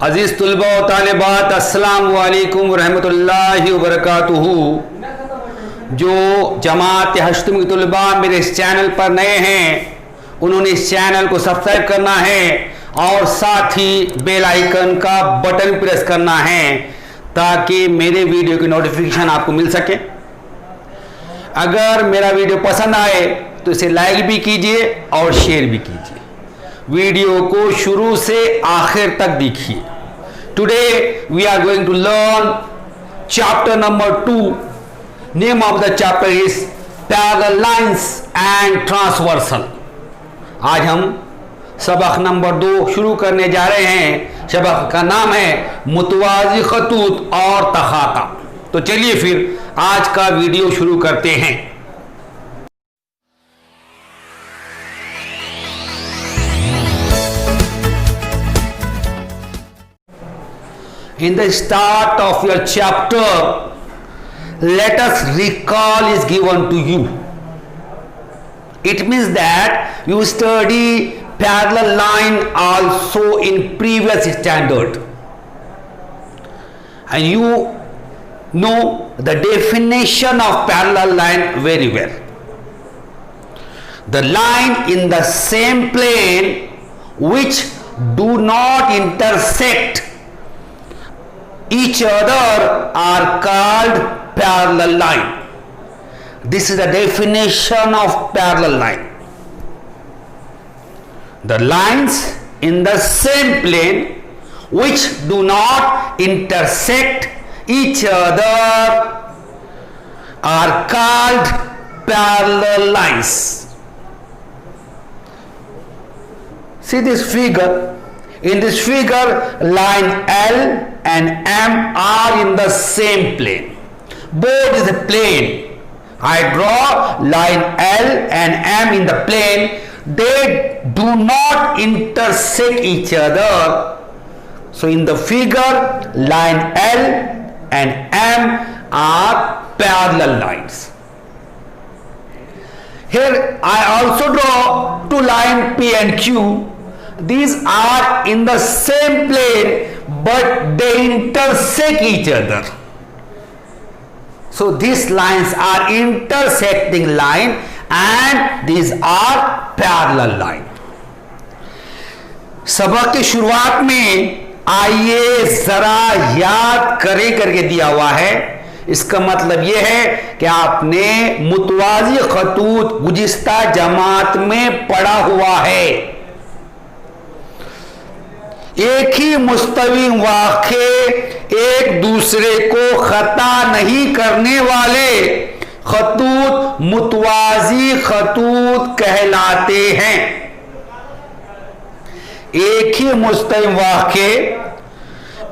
अजीज़ तुलबा व तालिबात, अस्सलाम वालेकुम रहमतुल्लाहि व बरकातुहू। जो जमात हश्तम की तुलबा मेरे इस चैनल पर नए हैं, उन्होंने इस चैनल को सब्सक्राइब करना है और साथ ही बेल आइकन का बटन प्रेस करना है ताकि मेरे वीडियो की नोटिफिकेशन आपको मिल सके। अगर मेरा वीडियो पसंद आए तो इसे लाइक भी कीजिए और शेयर भी कीजिए। वीडियो को शुरू से आखिर तक देखिए। Today we are going to learn chapter number 2। Name of the chapter is parallel lines and transversal. आज हम सबक नंबर 2 शुरू करने जा रहे हैं। सबक का नाम है मुतवाज़ी खतूत और तखाता। तो चलिए फिर आज का वीडियो शुरू करते हैं। In the start of your chapter, let us recall is given to you. It means that you study parallel line also in previous standard, and you know the definition of parallel line very well. The line in the same plane which do not intersect each other are called parallel line. This is the definition of parallel line. The lines in the same plane which do not intersect each other are called parallel lines. See this figure. In this figure, line L and M are in the same plane. Both is a plane. I draw line L and M in the plane. They do not intersect each other. So in the figure, line L and M are parallel lines. Here I also draw two lines P and Q. These are in the same plane but they intersect each other. So these lines are intersecting line and these are parallel line. सबक की शुरुआत में आइए जरा याद करके दिया हुआ है। इसका मतलब यह है कि आपने मुतवाज़ी खतूत गुज़िश्ता जमात में पढ़ा हुआ है। एक ही मुस्तवी वाक़े एक दूसरे को खता नहीं करने वाले खतूत मुतवाज़ी खतूत कहलाते हैं। एक ही मुस्तवी वाक़े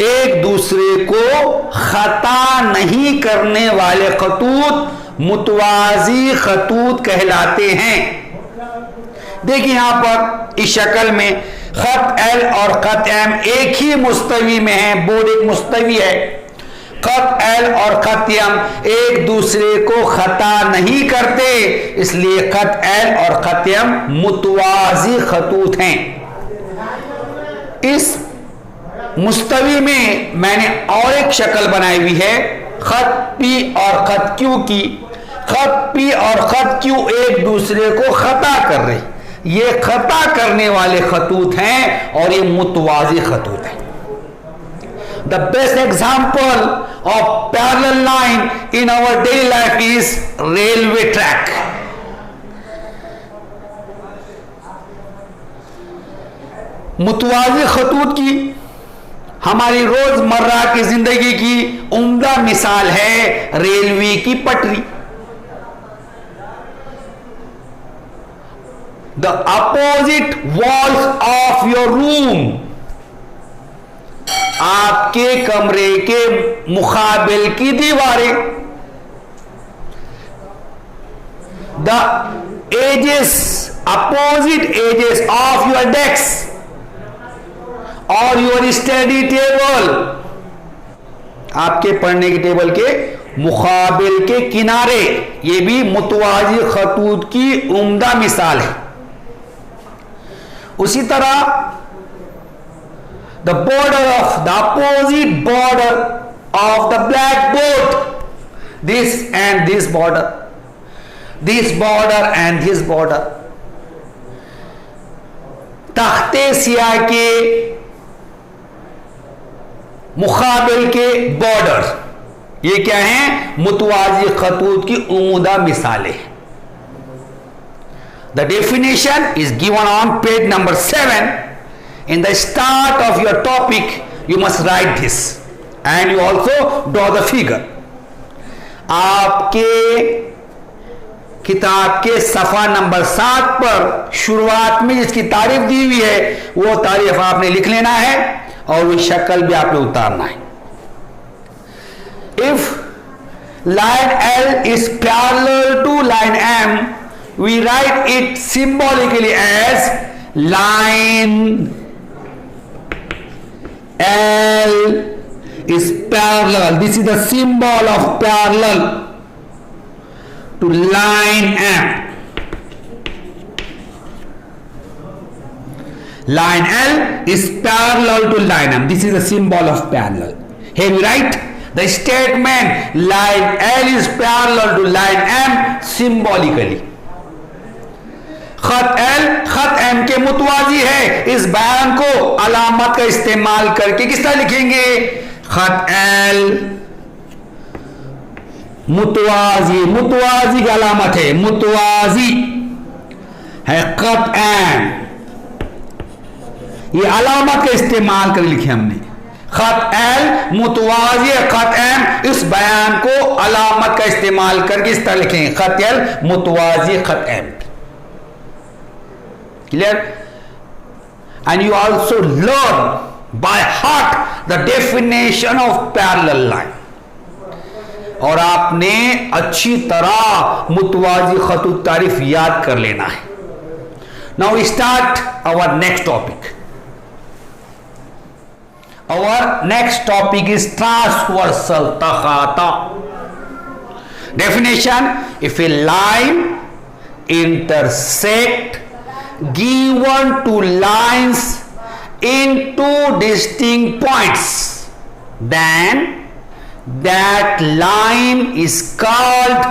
एक दूसरे को खता नहीं करने वाले खतूत मुतवाज़ी खतूत कहलाते हैं। देखिए यहां पर इस शक्ल में खत एल और खत एम एक ही मुस्तवी में है। बोर्ड एक मुस्तवी है। खत एल और खत एम एक दूसरे को खता नहीं करते, इसलिए खत एल और खत एम मुतवाज़ी खतूत हैं। इस मुस्तवी में मैंने और एक शक्ल बनाई हुई है खत पी और खत क्यू की। खत पी और खत क्यू एक दूसरे को खता कर रहे, ये खता करने वाले खतूत हैं और ये मुतवाज़ी खतूत हैं। The best example of parallel line in our daily life is railway track. मुतवाज़ी खतूत की हमारी रोजमर्रा की जिंदगी की उम्दा मिसाल है रेलवे की पटरी। The opposite walls of your room, आपके कमरे के मुकाबिल की दीवारें। The edges, opposite edges of your desk or your study table, आपके पढ़ने के टेबल के मुकाबिल के किनारे, ये भी मुतवाज़ी खतूत की उम्दा मिसाल है। उसी तरह the border of the opposite border of the blackboard, this and this border, this border and this border, तख्ते सियाह के मुकाबिल के बॉर्डर, ये क्या है? मुतवाजी खतूत की उम्दा मिसालें। The definition is given on page number 7. In the start of your topic, you must write this and you also draw the figure. आपके किताब के सफ़ा नंबर 7 पर शुरुआत में जिसकी तारीफ दी हुई है वो तारीफ आपने लिख लेना है और वो शक्ल भी आपने उतारना है। If line L is parallel to line M, we write it symbolically as line L is parallel. This is the symbol of parallel to line M. Line L is parallel to line M. This is the symbol of parallel. Here we write the statement line L is parallel to line M symbolically. खत L खत M के मुतवाजी है। इस बयान को अलामत का इस्तेमाल करके किस तरह लिखेंगे? खत L मुतवाजी, मुतवाजी की अलामत है, मुतवाजी है खत M, ये अलामत का इस्तेमाल कर लिखे हमने। खत L मुतवाजी है खत M, इस बयान को अलामत का इस्तेमाल करके इस तरह लिखेंगे खत L मुतवाजी खत M। Clear? And you also learn by heart the definition of parallel line. और आपने अच्छी तरह मुतवाजी खतूत तारीफ याद कर लेना है। Now we start our next topic. Our next topic is transversal takhata. Definition: if a line intersect given two lines in two distinct points, then that line is called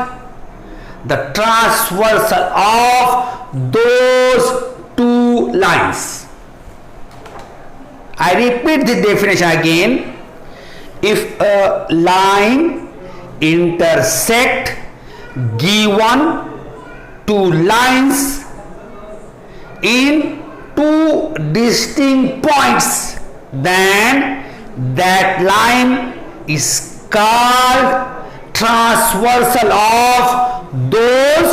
the transversal of those two lines. I repeat the definition again. If a line intersect given two lines in two distinct points, then that line is called transversal of those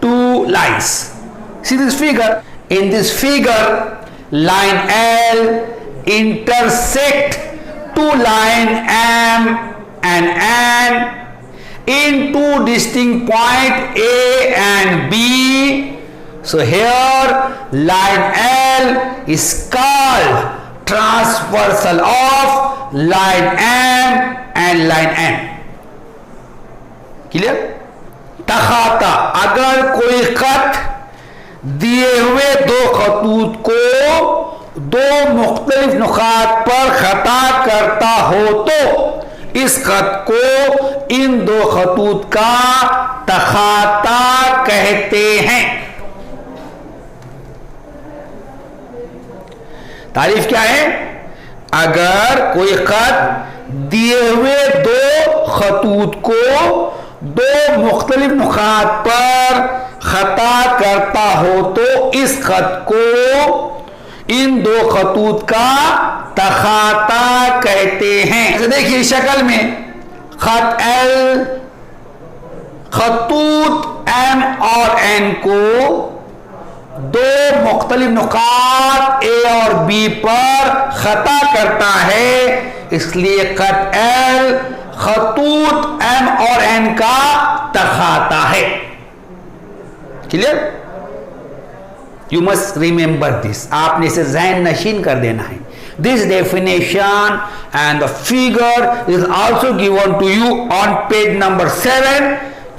two lines. See this figure? In this figure, line L intersect two line M and N in two distinct point A and B. So here line L is called transversal of line M and line N. Clear? तखाता, अगर कोई खत दिए हुए दो खतूत को दो मुख्तलिफ नुकात पर खता करता हो तो इस खत को इन दो खतूत का तखाता कहते हैं। तारीफ क्या है? अगर कोई खत दिए हुए दो खतूत को दो मुख्तलिफ नुकात पर खता करता हो तो इस खत को इन दो खतूत का तखाता कहते हैं। तो देखिए शक्ल में खत L खतूत M और N को दो मुख्तलिफ नुकात A और B पर खता करता है, इसलिए खत L खतूत M और N का तखाता है। Clear? You must remember this, आपने इसे ज़हन नशीन कर देना है। This definition and the figure is also given to you on page number 7.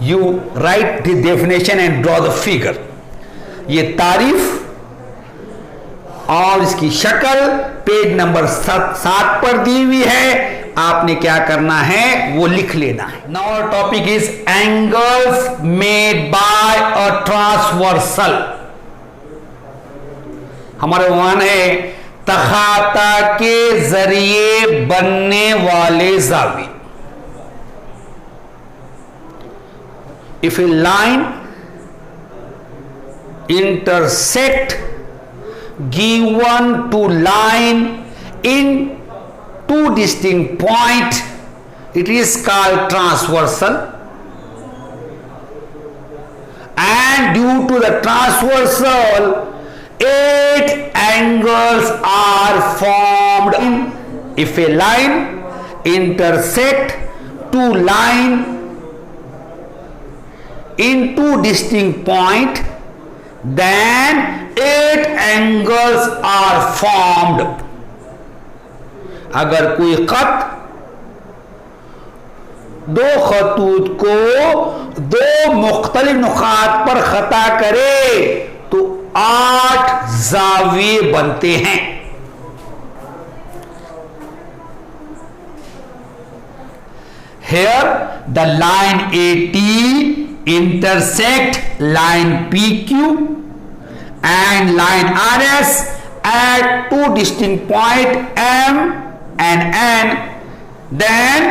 You write the definition and draw the figure. ये तारीफ और इसकी शक्ल पेज नंबर 7 पर दी हुई है। आपने क्या करना है वो लिख लेना है। Now topic is angles made by a transversal. हमारा वन है तखाता के जरिए बनने वाले जावी। If a line intersect given two line in two distinct point, it is called transversal, and due to the transversal 8 angles are formed. If a line intersect two line in two distinct point, then 8 angles are formed. अगर कोई खत दो खतूत को दो मुख्तलिफ नुकात पर खता करे तो 8 जाविये बनते हैं। Here the line AT intersect line PQ and line RS at two distinct point M and N, then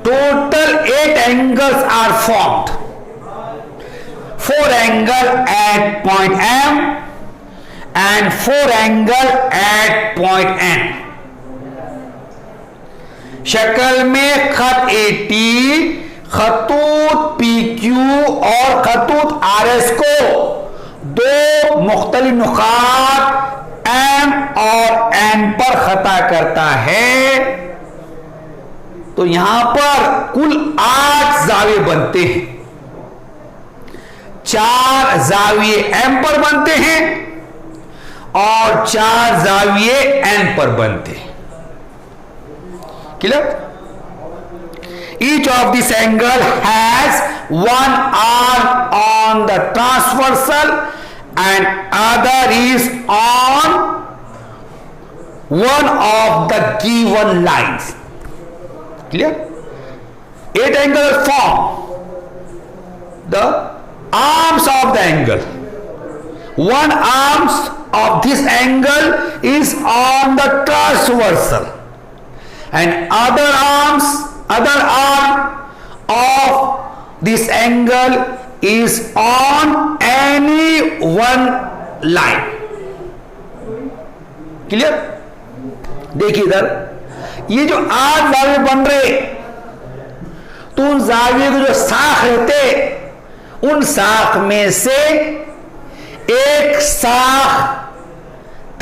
total 8 angles are formed. 4 angle at point M and 4 angle at point N. शक्ल में खत AT खतूत PQ और खतूत RS को दो मुख्तलिफ नुकात M और N पर खता करता है तो यहां पर कुल 8 जाविये बनते हैं। 4 जाविये M पर बनते हैं और 4 जाविये N पर बनते हैं। Clear? Each of this angle has one arm on the transversal and other is on one of the given lines. Clear? 8 angles form the arms of the angle. One arm of this angle is on the transversal and other arm of this angle is on any one line. Clear? देखिए इधर ये जो 8 जाविये बन रहे तो उन जाविये के जो साख रहते उन साख में से एक साख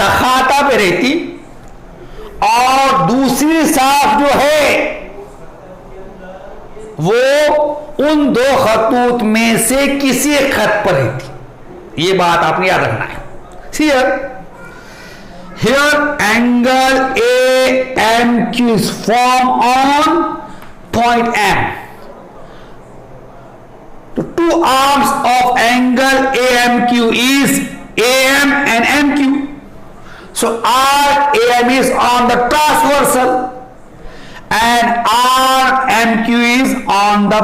तखाता पे रहती और दूसरी साख जो है वो उन दो खतूत में से किसी एक खत पर रहती। ये बात आपने याद रखना है। Here angle AMQ is formed on point M. The two arms of angle AMQ is AM and MQ. So RAM is on the transversal and RMQ is on the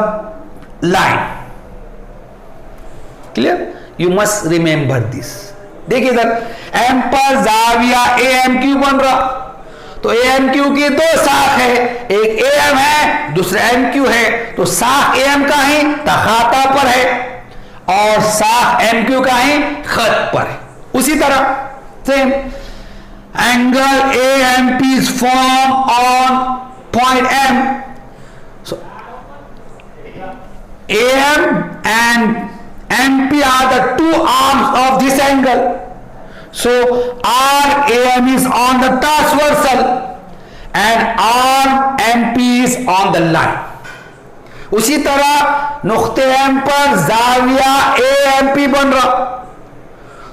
line. Clear? You must remember this. देखिए इधर M पर जाविया AMQ बन रहा तो AMQ की दो साख है, एक AM है दूसरा MQ है तो साख AM का ही तखाता पर है और साख MQ का ही खत पर है। उसी तरह same angle AMP is formed on point M. So AM and MP are the two arms of this angle. So RAM is on the transversal and RMP is on the line. उसी तरह नुक्ते M पर जाविया AMP बन रहा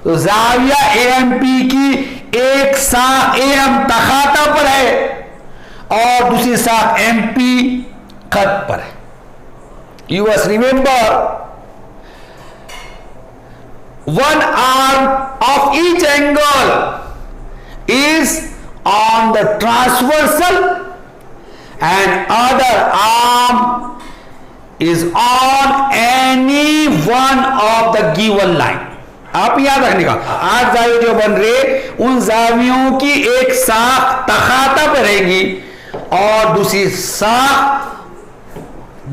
तो जाविया AMP की एक साख AM तखाता पर है और दूसरी साख MP खत पर है। You must remember one arm of each angle is on the transversal and other arm is on any one of the given line. आप याद रखने का, 8 जाविये जो बन रहे उन जावियों की एक साख तखाता पर रहेगी और दूसरी साख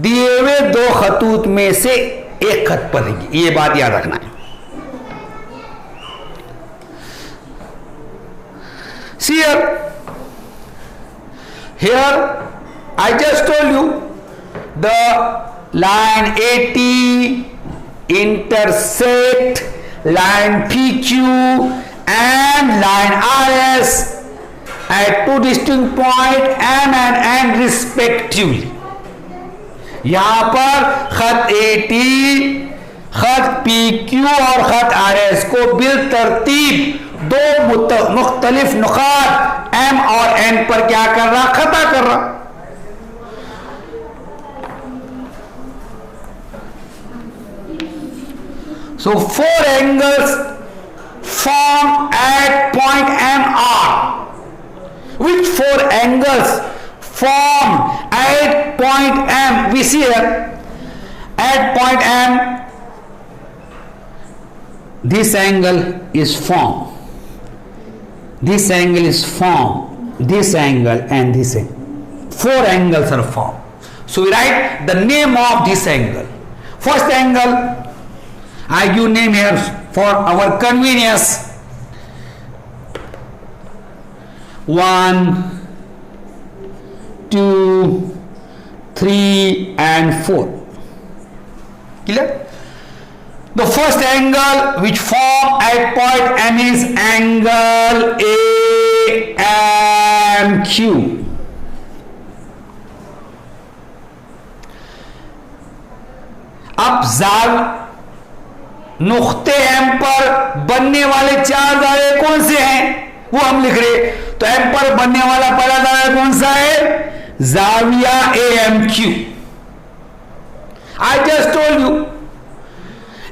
दिए हुए 2 खतूत में से एक खत पर रहेगी. ये बात याद रखना है. See here I just told you the line AT intersect line PQ and line RS at 2 distinct points M and N respectively. यहां पर खत AT, खत PQ और खत RS को बिल तरतीब 2 मुख्तलिफ नुकात M और N पर क्या कर रहा, खता कर रहा. So 4 angles form at point MR. Which 4 angles form at point M? We see here at point M this angle is formed. This angle is formed, this angle and this angle. 4 angles are formed. So we write the name of this angle. First angle, I give name here for our convenience. 1, 2, 3 and 4. Clear? The first angle which form at point M is angle AMQ. अब नुक्ते M पर बनने वाले 4 दायरे कौन से हैं वो हम लिख रहे. तो M पर बनने वाला पहला दायरा कौन सा है, जाविया AMQ. I just told you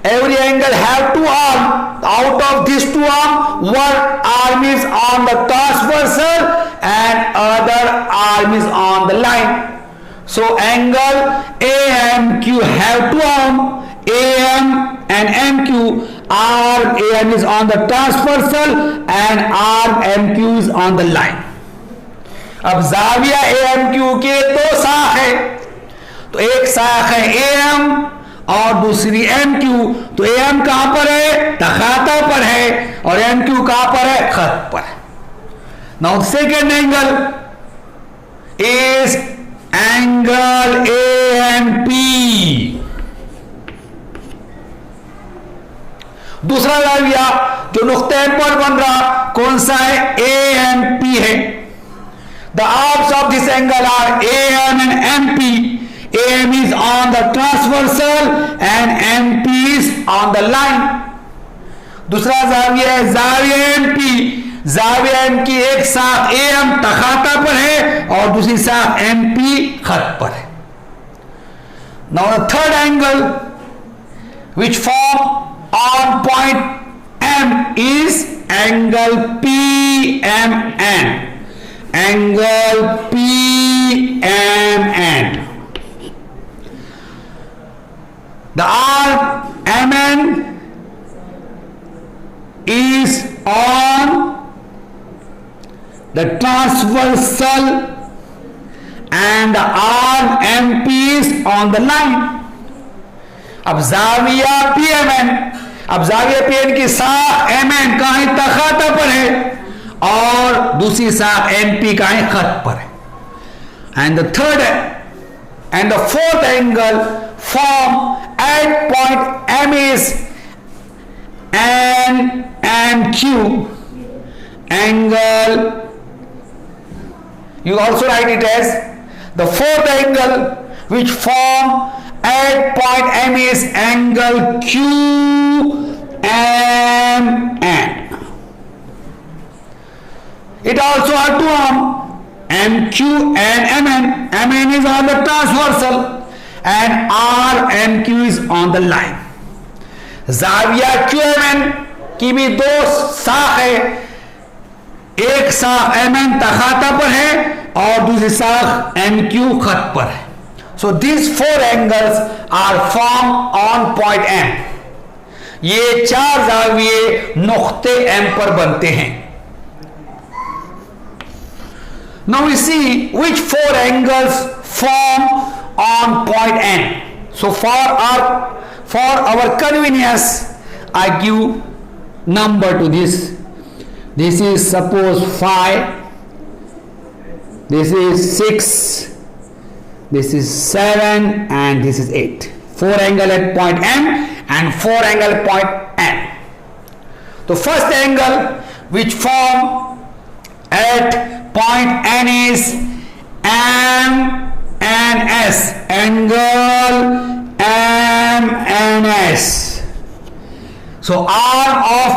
every angle have 2 arms. Out of these 2 arms, one arm is on the transversal and other arm is on the line. So angle AMQ have 2 arms, AM and MQ. Arm AM is on the transversal and arm MQ is on the line. अब जाविया AMQ के 2 साख है, तो एक साख है AM और दूसरी MQ. तो AM कहां पर है, तखाता पर है, और MQ कहां पर है, खत पर है. Now the second angle is angle AMP. दूसरा जाविया जो नुक्ते M पर बन रहा कौन सा है, AMP है. The arms of this angle are AM and MP. AM is on the transversal and MP is on the line. दूसरा जाविया है जाविया MP. जाविया M की एक साख AM तखाता पर है और दूसरी साख MP खत पर है. Now the third angle which form on point M is angle PMN. Angle PMN. The arm MN is on the transversal and the arm MP is on the line. अब जाविया PMN, अब जाविया PMN की साख MN कहीं तखाता पर है और दूसरी साख MP कहीं खत पर है. And the third and the fourth angle form at point M is N and Q. Angle, you also write it as the fourth angle which form at point M is angle QMN. It also has 2 arms, MQ and MN. MN is on the transversal and RMQ is on the line. जाविया QMN की भी दो साख है, एक साख MN तखाता पर है और दूसरी साख MQ खत पर है। So this 4 angles are form on point M। ये 4 जाविये नुक्ते M पर बनते हैं। Now we see which 4 angles form on point N. So for our convenience, I give number to this. This is suppose 5, this is 6, this is 7, and this is 8. 4 angle at point M and 4 angle at point N. The first angle which form at point N is MNS, angle MNS. So arm of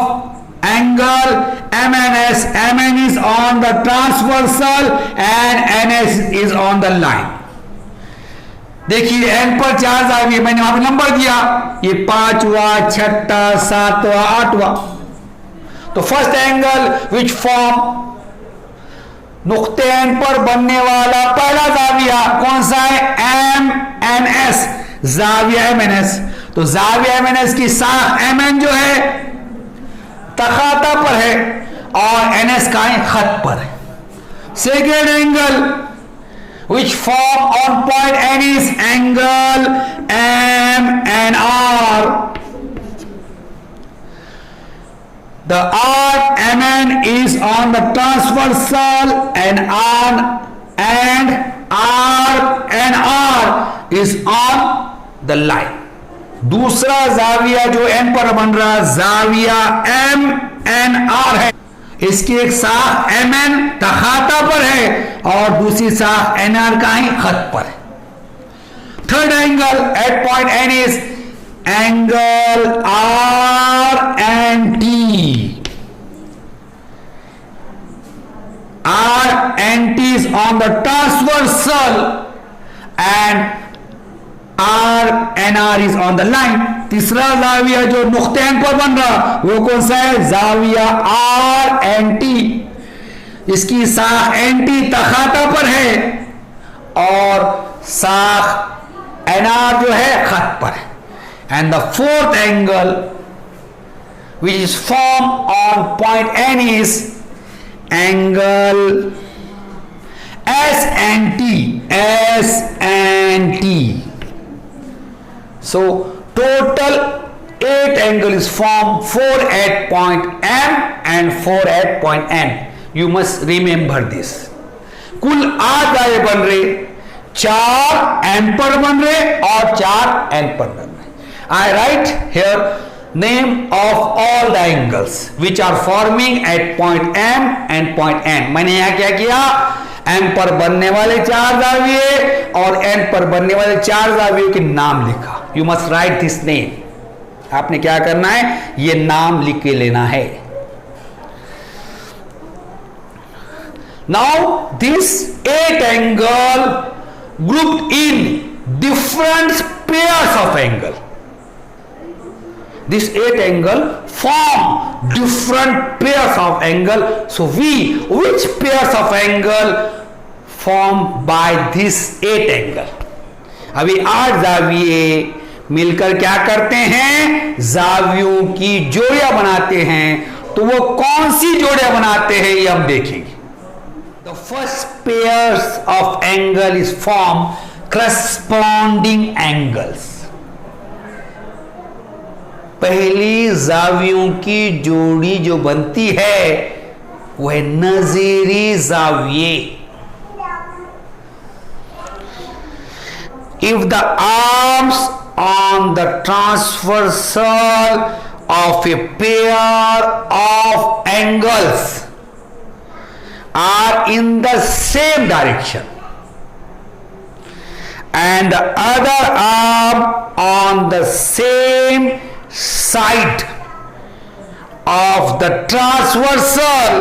angle MNS, MN is on the transversal and NS is on the line. देखिए N पर 4 जाविये, मैंने वहां पर number दिया, ये 5वां, 6वां, 7वां, 8वां। तो फर्स्ट एंगल विच फॉर्म नुक्ते N पर बनने वाला पहला जाविया कौन सा है? MNS, जाविया MNS। तो जाविया MNS की साख MN जो है तखाता पर है और NS का खत पर है। Second angle which form on point N is angle MNR. The arc MN is on the transversal and arc NR is on the line. दूसरा जाविया जो N पर बन रहा जाविया MNR है, इसकी एक साख MN तखाता पर है और दूसरी साख NR का ही खत पर है। Third angle at point N इज angle R and T. R and T is on the transversal and R and R is on the line. तीसरा जाविया जो नुक्ते N पर बन रहा वो कौन सा है? जाविया R and T। इसकी साख NT तखाता पर है और साख NR जो है खत पर है। And the fourth angle which is formed on point N is angle S and T. S and T. So total 8 angle is formed, 4 at point M and 4 at point N. You must remember this. कुल 8 जाविये बन रहे, 4 N पर बन रहे और 4 N पर बन रहे। I write here name of all the angles which are forming at point M and point N. मैंने यहाँ क्या किया? M पर बनने वाले 4 जाविये और N पर बनने वाले 4 जावियों के नाम लिखा। You must write this name. आपने क्या करना है? ये नाम लिख के लेना है। Now this 8 angle grouped in different pairs of angle. This 8 angle form different pairs of angle. So which pairs of angle formed by this 8 angle? अभी 8 जाविये मिलकर क्या करते हैं? जावियों की जोड़ियां बनाते हैं। तो वो कौन सी जोड़ियां बनाते हैं ये हम देखेंगे। The first pairs of angle is formed corresponding angles. पहली जावियों की जोड़ी जो बनती है वह नजीरी जाविये। If the arms on the transversal of a pair of angles are in the same direction and the other arm on the same side of the transversal,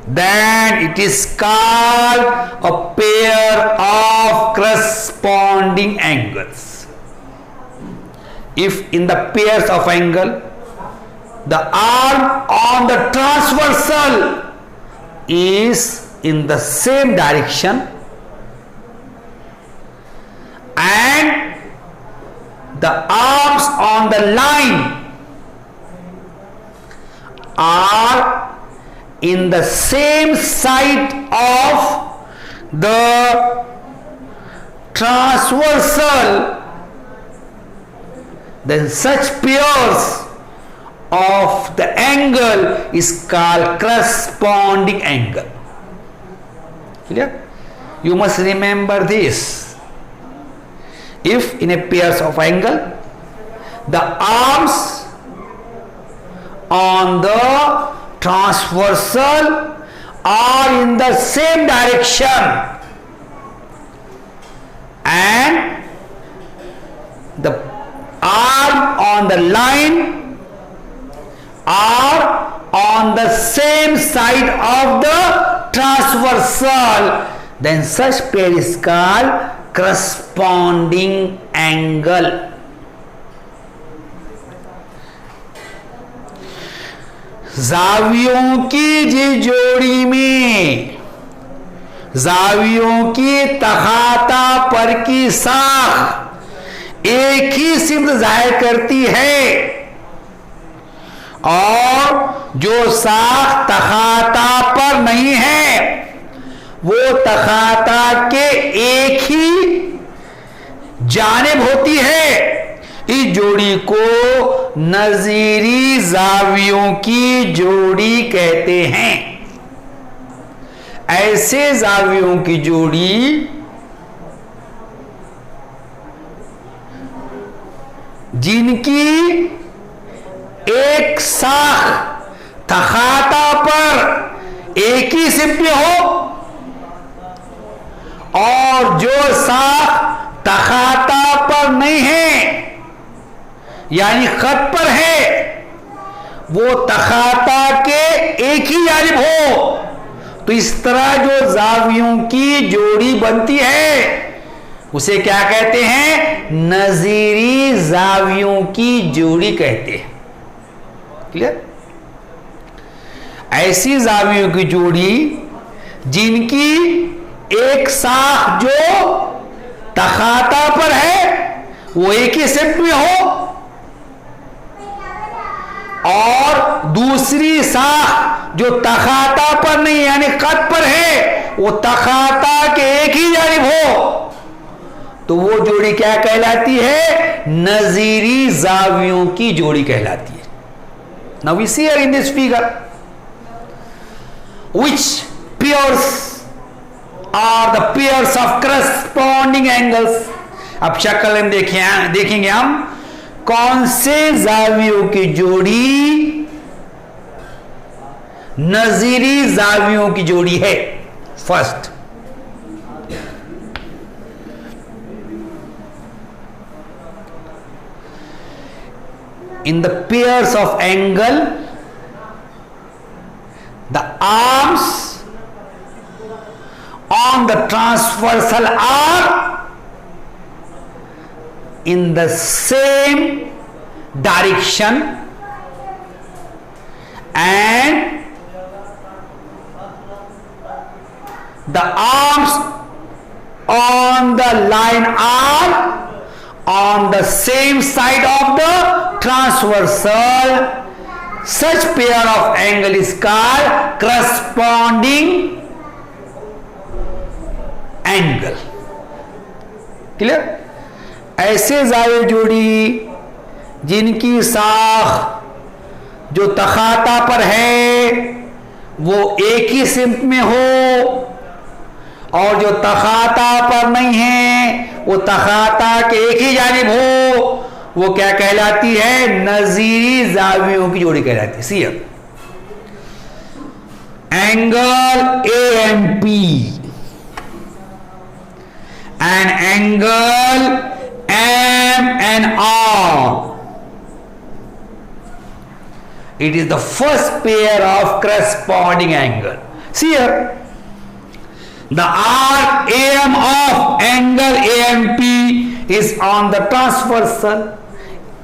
then it is called a pair of corresponding angles. if in the pairs of angle the arm on the transversal is in the same direction and the arms on the line are in the same side of the transversal, then such pairs of the angle is called corresponding angle. Clear? You must remember this. If in a pairs of angle the arms on the transversal are in the same direction and the arm on the line are on the same side of the transversal, then such pair is called corresponding angle. जावियों की जी जोड़ी में जावियों की तखाता पर की साख एक ही सिमत जाहिर करती है और जो साख तखाता पर नहीं है वो तखाता के एक ही जानिब होती है। इस जोड़ी को नजीरी जावियों की जोड़ी कहते हैं। ऐसे जावियों की जोड़ी जिनकी एक साख तखाता पर एक ही सिमत में हो और जो साख तखाता पर नहीं है यानी खत पर है वो तखाता के एक ही जानिब हो, तो इस तरह जो जावियों की जोड़ी बनती है उसे क्या कहते हैं? नजीरी जावियों की जोड़ी कहते हैं। क्लियर? ऐसी जावियों की जोड़ी जिनकी एक साख जो तखाता पर है वो एक ही सिमत में हो और दूसरी साख जो तखाता पर नहीं यानी खत पर है वो तखाता के एक ही जानिब हो, तो वो जोड़ी क्या कहलाती है? नजीरी जावियों की जोड़ी कहलाती है। Now we see here in this figure which pairs are the pairs of corresponding angles। अब शक्ल में देखेंगे हम कौन से जावियों की जोड़ी नजीरी जावियों की जोड़ी है। First, in the pairs of angle the arms on the transversal are in the same direction and the arms on the line are on the same side of the transversal. Such pair of angle is called corresponding angle. Clear? ऐसे जाविया जोड़ी जिनकी साख जो तखाता पर है वो एक ही सिमत में हो और जो तखाता पर नहीं है वो तखाता के एक ही जानिब हो, वो क्या कहलाती है? नजीरी जावियों की जोड़ी कहलाती है। See angle AMP and angle MNR, it is the first pair of corresponding angle. See here, the arc AM of angle AMP is on the transversal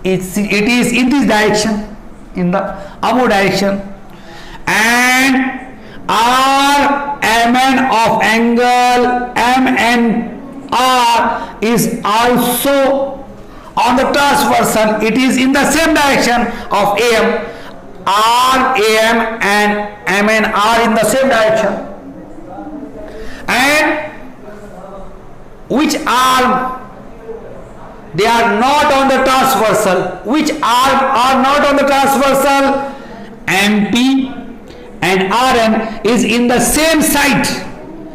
it is in this direction, in the above direction, and RMN of angle MNR is also on the transversal. It is in the same direction of AM. RAM and MN are in the same direction, and which arm they are not on the transversal? Which arm are not on the transversal? MP and RN is in the same side,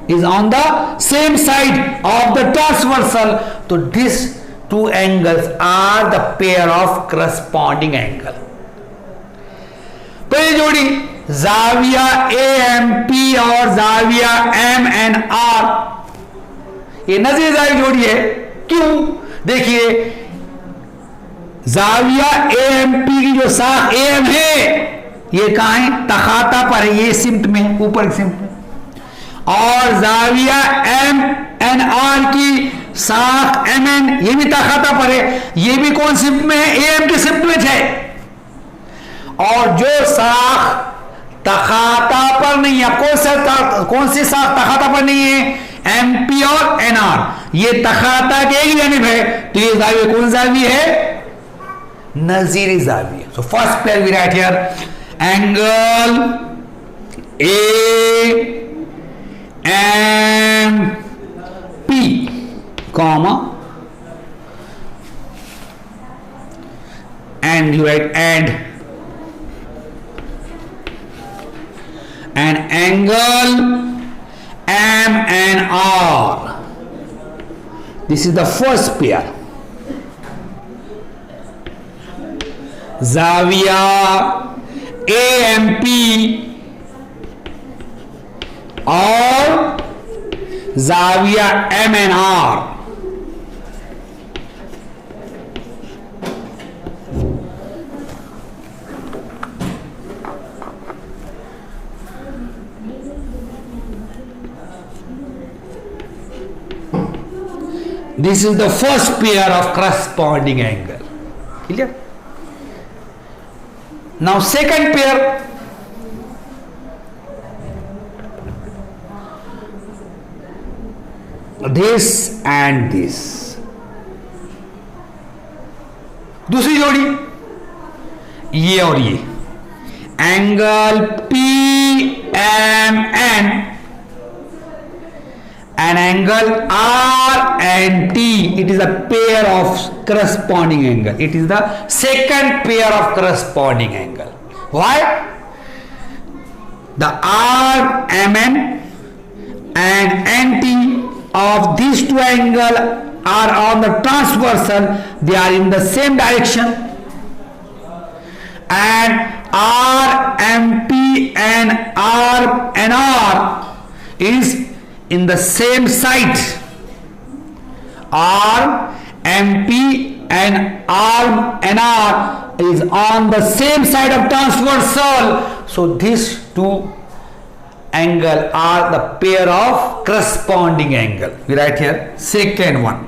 is on the same side of the transversal. So these two angles are the pair of corresponding angle. पहली जोड़ी जाविया AMP और जाविया MNR, ये नज़ीर Xavi जोड़ी है। क्यों? देखिए, जाविया AMP की जो साख AM है, ये कहाँ है? तखाता पर है, ये सिमत में, ऊपर की सिमत में। और जाविया MNR की साख MN, ये भी तखाता पर है, ये भी कौन सिमत में है? AM की सिमत में है। और जो साख तखाता पर नहीं है, कौन सी साख तखाता पर नहीं है? MP और NR, ये तखाता के एक जानिब है, तो ये जाविया कौन जाविया है? नजीरी जाविया। So first pair we write here angle AMP, comma, and you write and angle MNR. This is the first pair. Zawiya AMP or Zawiya MNR. This is the first pair of corresponding angle. Clear? Now second pair, this and this. दूसरी जोड़ी ये और ये, angle PMN and angle RNT. It is a pair of corresponding angle. It is the second pair of corresponding angle. Why? The RMN and NT of these two angles are on the transversal. They are in the same direction, and RMP and RNR is in the same side. RMP and RNR is on the same side of transversal. So these two angles are the pair of corresponding angle. We write here second one.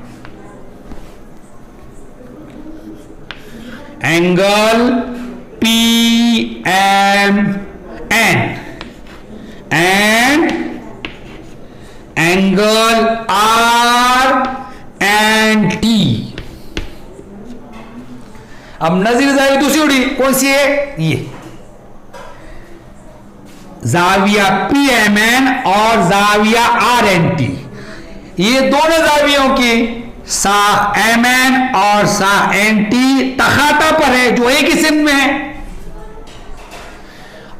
Angle PMN and angle RNT. अब नजीर Xavi दूसरी जोड़ी कौन सी है? ये जाविया PMN और जाविया RNT, ये दोनों जावियों की साख MN और साख NT तखाता पर है, जो एक ही सिम में है,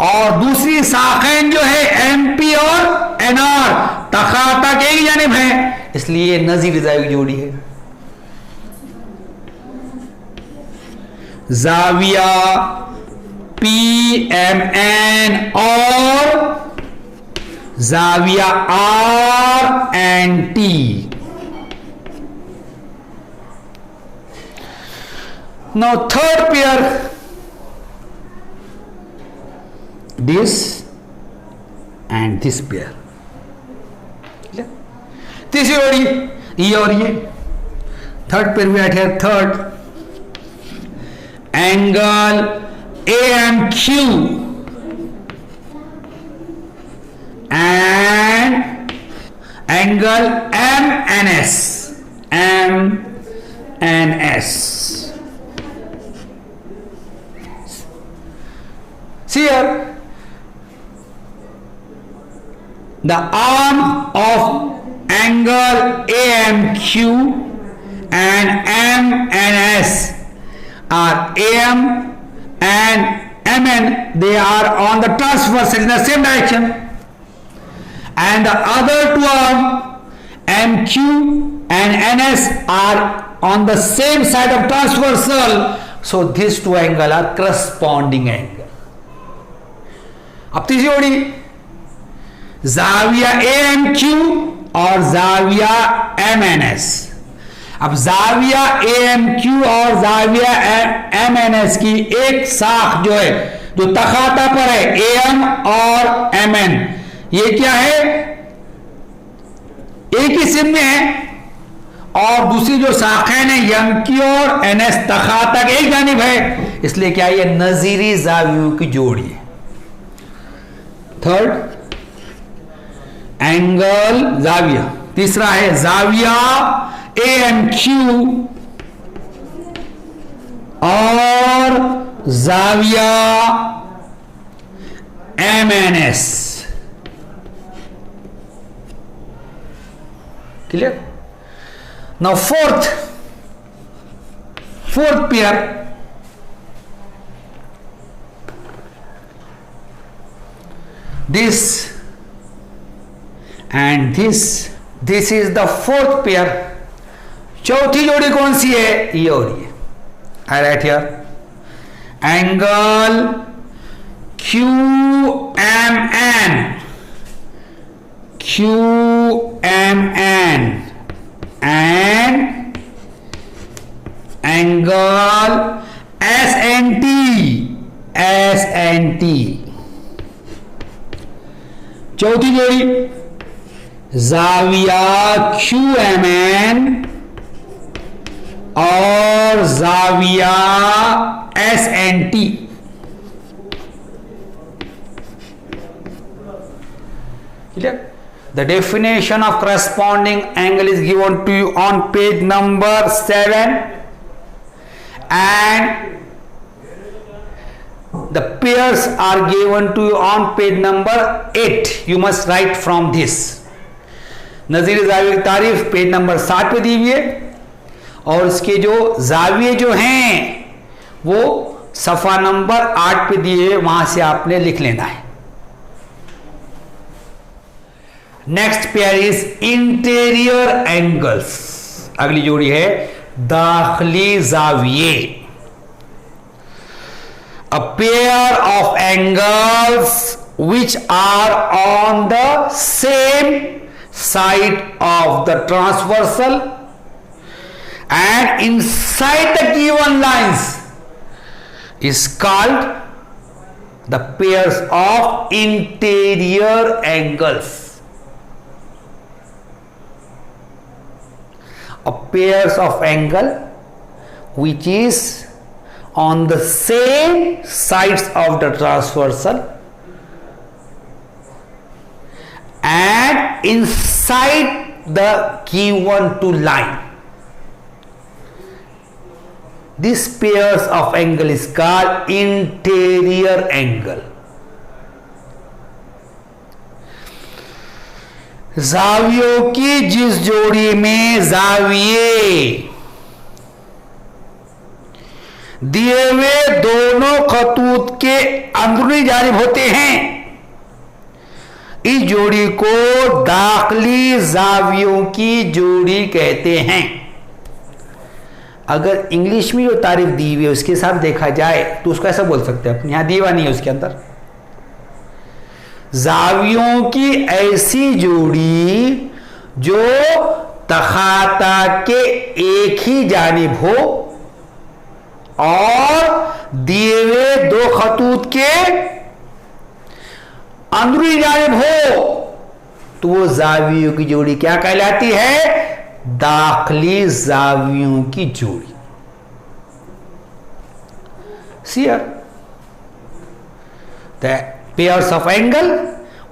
और दूसरी साखें जो है MP और NR तखाता के एक जानिब है, इसलिए नजीर जावी जोड़ी है। जाविया PMN और जाविया RNT। Now third pair, this and this pair. तीसरी जोड़ी ये और ये, थर्ड पेयर वी आठ है, third angle AMQ and angle MNS. See here, the arm of angle AMQ and MNS are AM and MN. They are on the transverse in the same direction, and the other two arm MQ and NS are on the same side of transversal. So these two angles are corresponding angle. अब तीसरी जोड़ी जाविया AMQ और जाविया MNS. अब जाविया AMQ और जाविया MNS की एक साख जो है, जो तखाता पर है AM और MN, ये क्या है, एक ही सिम में है, और दूसरी जो शाखाएं हैं MQ और NS तखाता के एक जानिब है, इसलिए क्या ये नजीरी जावियों की जोड़ी है. थर्ड एंगल जाविया. तीसरा है जाविया AMQ और जाविया MNS. Clear. Now fourth pair, this and this is the fourth pair. चौथी जोड़ी कौन सी है, ये जोड़ी है. I write here angle QMN and angle SNT. चौथी जोड़ी जाविया QMN और जाविया SNT. clear? The definition of corresponding angle is given to you on page number 7, and the pairs are given to you on page number 8. You must write from this. नज़ीर जाविये की तारीफ page number 7 पे दी हुई है, और इसके जो जाविये जो हैं वो सफ़ा नंबर 8 पे दिए, वहां से आपने लिख लेना है. Next pair is interior angles. अगली जोड़ी है दाखिली जाविये. A pair of angles which are on the same side of the transversal and inside the given lines is called the pairs of interior angles. A pairs of angle which is on the same sides of the transversal and inside the given two line. This pairs of angle is called interior angle. जावियों की जिस जोड़ी में जाविये दिए हुए दोनों खतूत के अंदरूनी जानिब होते हैं, इस जोड़ी को दाखिली जावियों की जोड़ी कहते हैं. अगर इंग्लिश में जो तारीफ दी हुई है उसके साथ देखा जाए तो उसको ऐसा बोल सकते हैं, यहां दीवा नहीं है उसके अंदर, जावियों की ऐसी जोड़ी जो तखाता के एक ही जानिब हो और दिए हुए दो खतूत के अंदरूनी जानिब हो, तो वो जावियों की जोड़ी क्या कहलाती है, दाखिली जावियों की जोड़ी. here the pairs of angle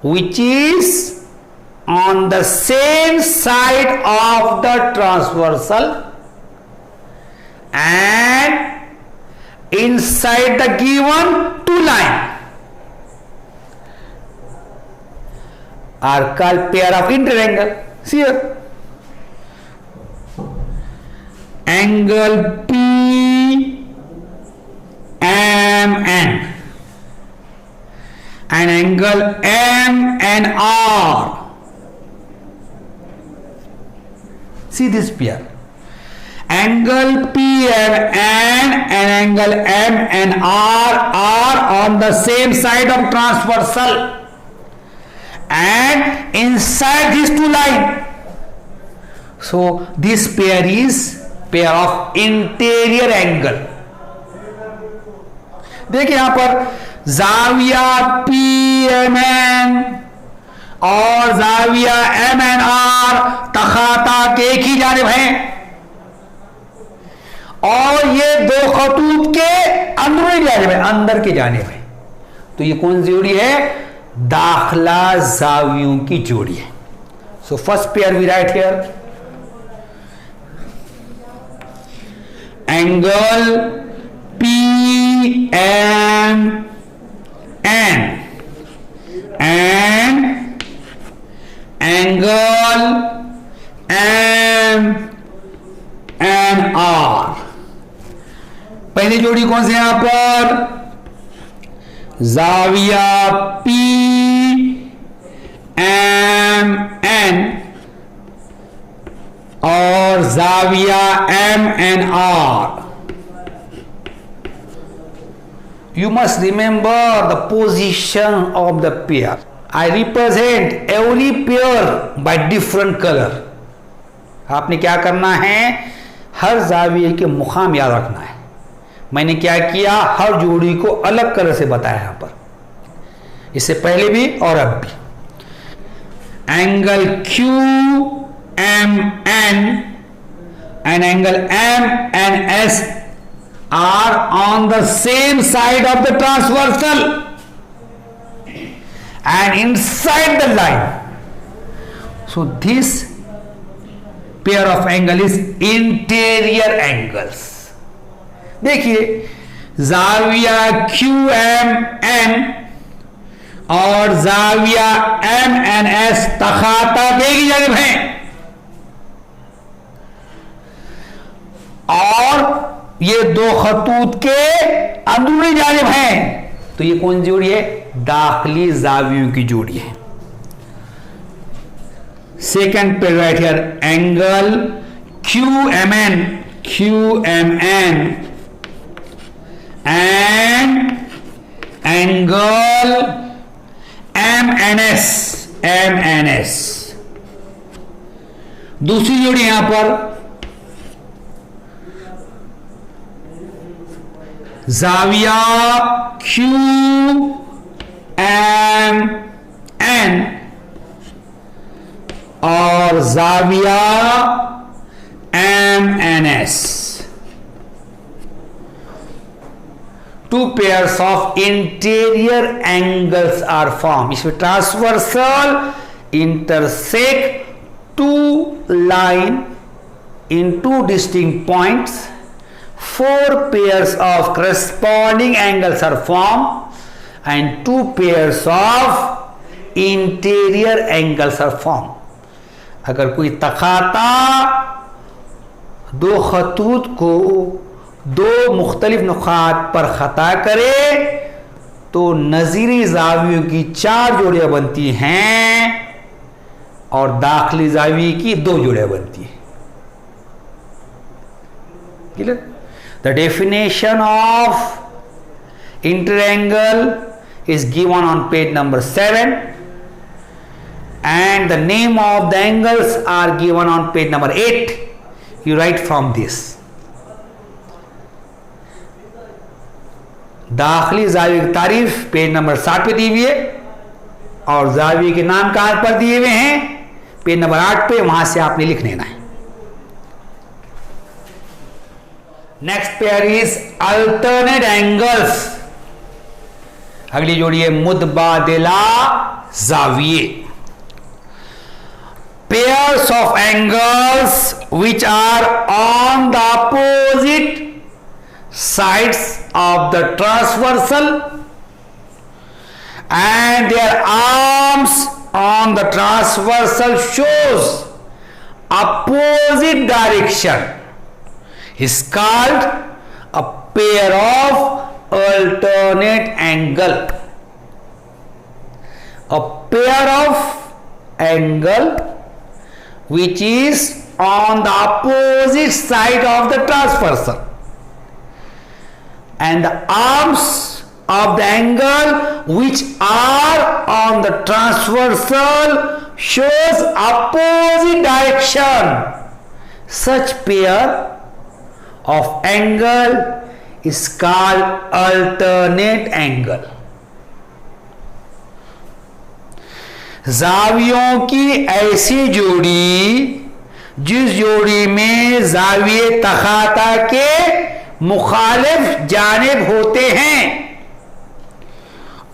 which is on the same side of the transversal and inside the given two line are called pair of interangle. See here, angle PMN and angle MNR. See this pair, angle PMN and angle MNR are on the same side of transversal and inside these two lines. So this pair is pair of interior angle. देखिए यहां पर जाविया PMN और जाविया MNR तखाता के एक ही जानिब हैं और ये दो खतूत के अंदरूनी जानिब है, अंदर की जानिब है। तो ये कौन सी जोड़ी है? दाखला जावियों की जोड़ी है। So first pair we write here angle PMN and angle MNR। पहली जोड़ी कौन सी है यहां पर? जाविया PMN और जाविया MNR। You must remember the position of the pair. I represent every pair by different color. आपने क्या करना है? हर जाविये के मुकाम याद रखना है। मैंने क्या किया? हर जोड़ी को अलग कलर से बताया यहां पर, इससे पहले भी और अब भी। Angle QMN and angle MNS are on the same side of the transversal and inside the line. So this pair of angle is interior angles. देखिए जाविया QMN और जाविया MNS तखाता के ही जानिब हैं और ये दो खतूत के अंदरूनी जानिब हैं। तो ये कौन सी जोड़ी है? दाखिली जावियों की जोड़ी है। सेकेंड पे right here angle QMN and angle MNS। दूसरी जोड़ी यहां पर जाविया QMN और जाविया MNS। Two pairs of interior angles are formed. If transversal intersect two lines in two distinct points, four pairs of corresponding angles are formed and two pairs of interior angles are formed. अगर कोई तखाता दो खतूत को दो मुख्तलिफ नुकात पर खता करे तो नजीरी जावियों की चार जोड़ियां बनती हैं और दाखिली जाविये की दो जोड़ियां बनती हैं। Clear? The definition of interangle is given on page number 7 and the name of the angles are given on page number 8. You write from this. दाखिली जाविये की तारीफ पेज नंबर 7 पे दी हुई है और जाविये के नाम कहां पर दिए हुए हैं? पेज नंबर 8 पे, वहां से आपने लिख लेना है। Next pair is alternate angles. अगली जोड़ी है मुतबादिला जाविये। Pairs of angles which are on the opposite sides of the transversal and their arms on the transversal shows opposite direction is called a pair of alternate angle. A pair of angle which is on the opposite side of the transversal and the arms of the angle which are on the transversal shows opposite direction. Such pair of angle is called alternate angle. जावियों की ऐसी जोड़ी जिस जोड़ी में जाविये तखाता के मुखालिफ जानिब होते हैं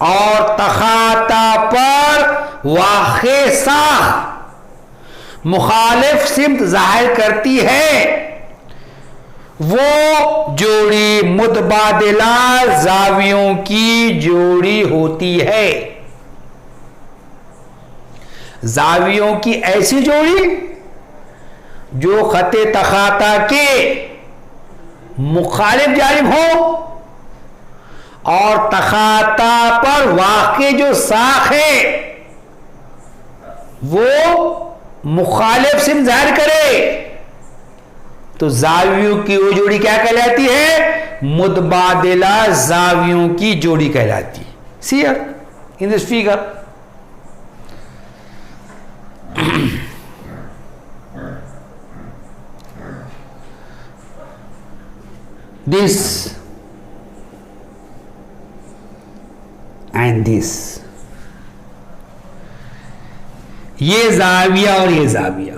और तखाता पर वाक़े साख मुखालिफ सिमत जाहिर करती है, वो जोड़ी मुतबादिला जावियों की जोड़ी होती है। जावियों की ऐसी जोड़ी जो खते तखाता के मुखालिफ जानिब हो और तखाता पर वाक़े जो साख है वो मुखालिफ सिम जाहिर करे, तो जावियों की वो जोड़ी क्या कहलाती है? मुतबादिला जावियों की जोड़ी कहलाती है। See in this figure this and this, ये जाविया और ये जाविया।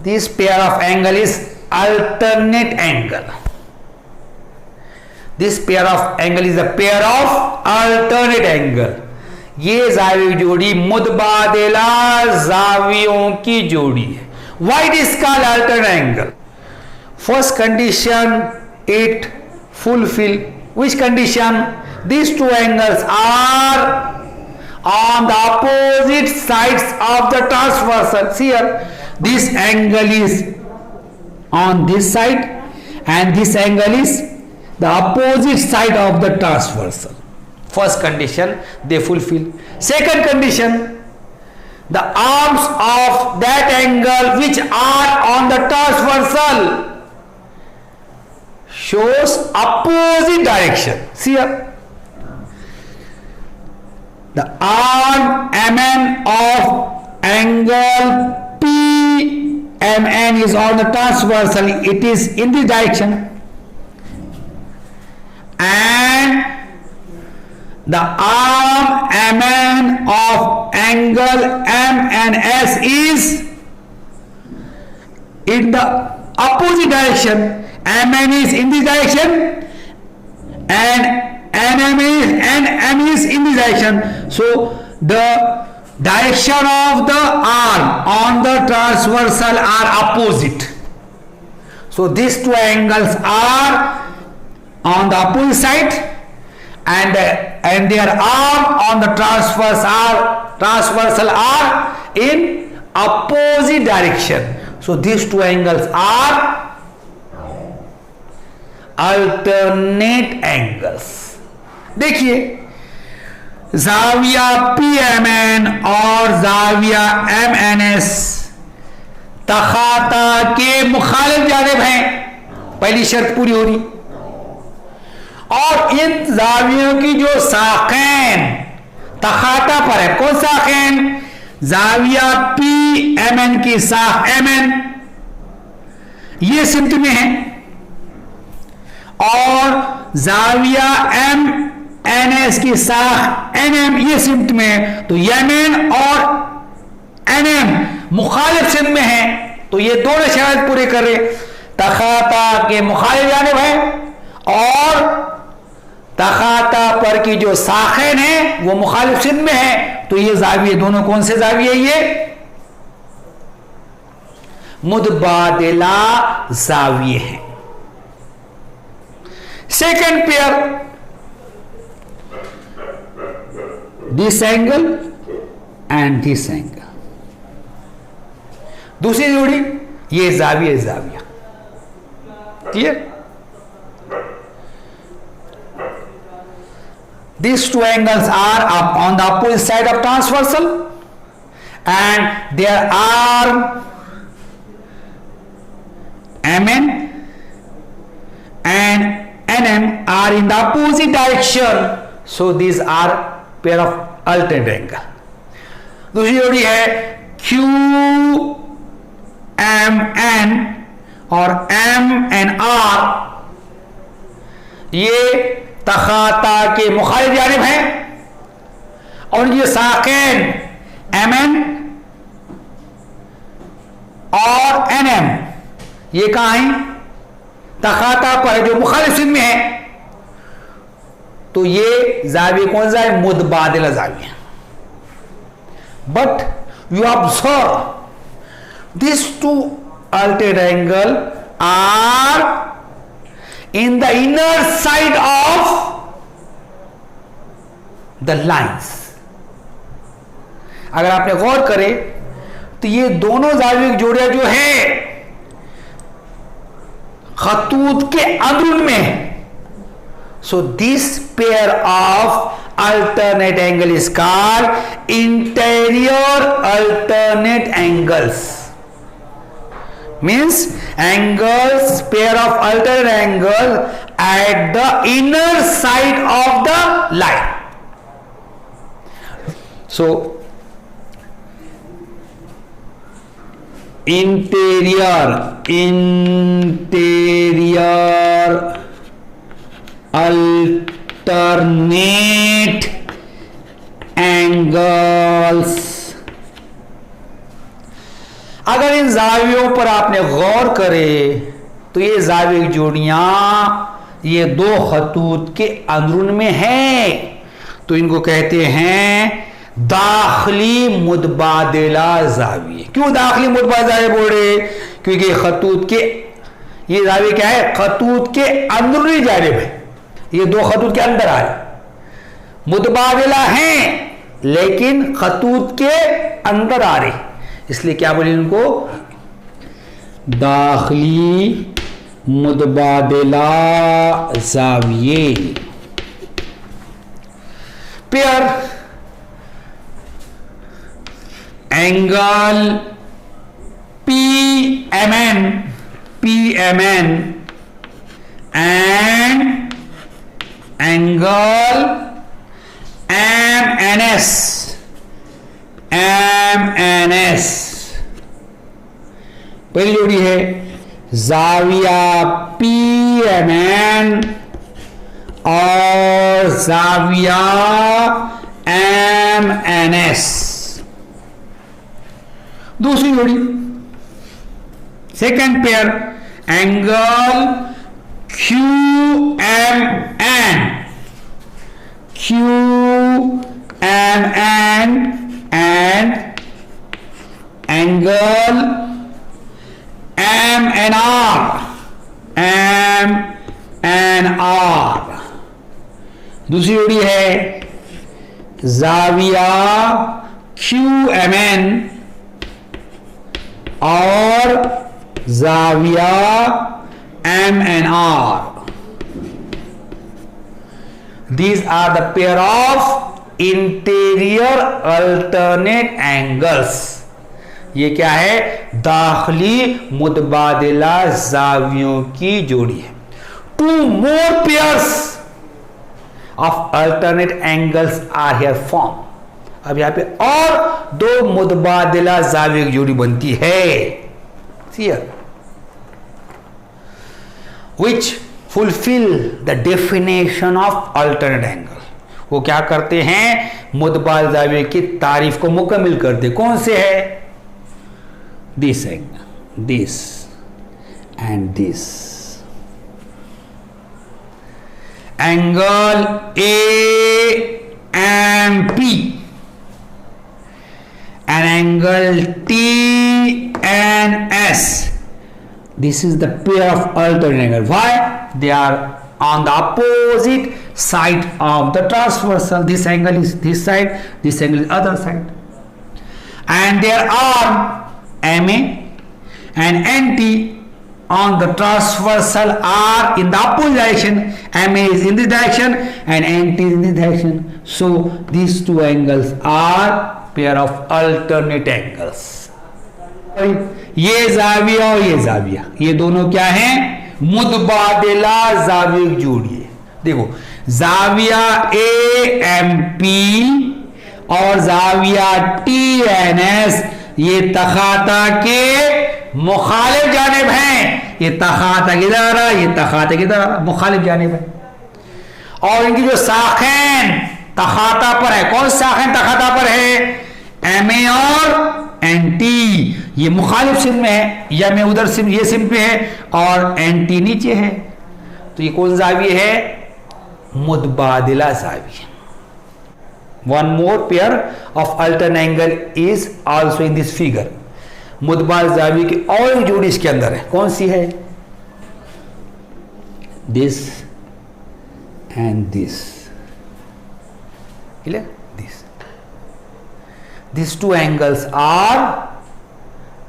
This pair of angle is alternate angle. This pair of angle is a pair of alternate angle. ये जाविया जोड़ी मुतबादिला जावियों की जोड़ी है। Why it is called alternate angle? First condition, it fulfill which condition? These two angles are on the opposite sides of the transversal. See here, this angle is on this side and this angle is the opposite side of the transversal. First condition they fulfill. Second condition, the arms of that angle which are on the transversal shows opposite direction. See here, the arm MN of angle PMN is on the transversal, it is in this direction, and the arm MN of angle MNS is in the opposite direction. MN is in this direction and NM is in this direction. So the direction of the arm on the transversal are opposite. So these two angles are on the opposite side and their arm on the transversal are in opposite direction. So these two angles are alternate angles. देखिए, जाविया PMN और जाविया MNS तखाता के मुखालिफ जानिब हैं, पहली शर्त पूरी हो रही। और इन जावियों की जो साखें तखाता पर है, कौन साखें? जाविया PMN की साख MN ये सिमत में है और जाविया MNS की साख NM ये सिमत में है। तो MN और NM मुखालिफ सिमत में है, तो ये दोनों शर्त पूरे कर रहे। तखाता के मुखालिफ जानिब है और तखाता पर की जो साखेन है वो मुखालिफ सिद्ध में है, तो ये जाविये दोनों कौन से जाविये? ये मुतबादिला जाविये हैं। Second pair, this angle and this angle, दूसरी जोड़ी ये जाविया जाविया। Clear? These two angles are up on the opposite side of transversal and their arm MN and NM are in the opposite direction, so these are pair of alternate angle. दूसरी जोड़ी है QMN और MNR, ये तखाता के मुखालिफ जानिब हैं और ये साकेन MN और NM ये कहां है? तखाता पर जो मुखालिफ सिद्ध में है, तो ये जाविये कौन सा है? मुतबादिला जाविया। But you observe this two alternate angle are in the inner side of the lines. अगर आपने गौर करें तो ये दोनों जाविये की जोड़ियां जो है खतूत के अंदरून में है। So this pair of alternate angle is called interior alternate angles. Means angles, pair of alternate angles at the inner side of the line. So interior alternate angles। अगर इन जावियों पर आपने गौर करें तो ये जाविये की जोड़ियां ये दो खतूत के अंदरून में हैं, तो इनको कहते हैं दाखिली मुतबादिला जाविये। क्यों दाखिली मुतबादिला जाविये बोल रहे? क्योंकि खतूत के ये जाविये क्या है? खतूत के अंदरूनी जानिब है, ये दो खतूत के अंदर आ रहे, मुतबादिला हैं लेकिन खतूत के अंदर आ रहे, इसलिए क्या बोले इनको? दाखिली मुतबादिला जाविये। Pair angle PMN and angle MNS। पहली जोड़ी है जाविया PMN और जाविया MNS। दूसरी जोड़ी second pair angle QMN and angle MNR। दूसरी जोड़ी है जाविया QMN और जाविया MNR। These are the pair of interior alternate angles। ये क्या है? दाखिली मुतबादिला जावियों की जोड़ी है। Two more pairs of alternate angles are here formed। अब यहां पे और दो मुतबादिला जाविये की जोड़ी बनती है, which fulfill the definition of alternate angle। वो क्या करते हैं? मुतबादिला जाविये की तारीफ को मुकम्मिल करते। कौन से है? This angle, this and this. Angle AMP and angle TNS. This is the pair of alternate angle. Why? They are on the opposite side of the transversal. This angle is this side, this angle is other side. And their arm MA and NT on the transversal are in the opposite direction. MA is in this direction and NT is in this direction. So these two angles are pair of alternate angles. ये जाविया और ये जाविया, ये दोनों क्या हैं? मुतबादिला जाविया जोड़िए. देखो जाविया AMP और जाविया TNS ये तखाता के मुखालिफ जानिब हैं. ये तखाता किधर आ रहा, ये तखाता किधर आ रहा, मुखालिफ जानिब है. और इनकी जो साखें तखाता पर है, कौन साखें तखाता पर है? MA और NT. ये मुखालिफ सिम में है, या मैं उधर सिम, ये सिम पे है और NT नीचे है. तो ये कौन जाविया है? मुतबादिला जाविया. One more pair of alternate angle is also in this figure. मुतबादिला जाविया की और एक जोड़ी इसके अंदर है. कौन सी है? This and this. Clear? This. These two angles are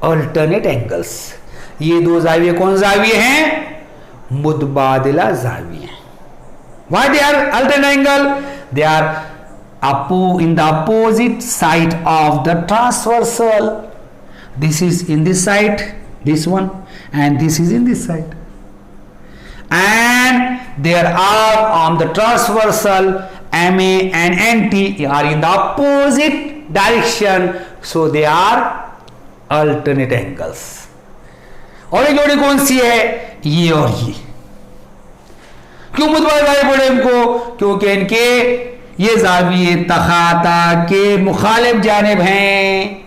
alternate angles. ये दो जाविये कौन जाविये हैं? मुतबादिला जाविये. Why they are alternate angle? They are in the opposite side of the transversal. This is in this side, this one, and this is in this side. And there are on the transversal MA and NT are in the opposite direction, so they are alternate angles. और ये जोड़ी कौन सी है? ये और ये. क्यों मुतबादिला बोले इनको? क्योंकि इनके ये जाविये तखाता के मुखालिफ जानिब हैं.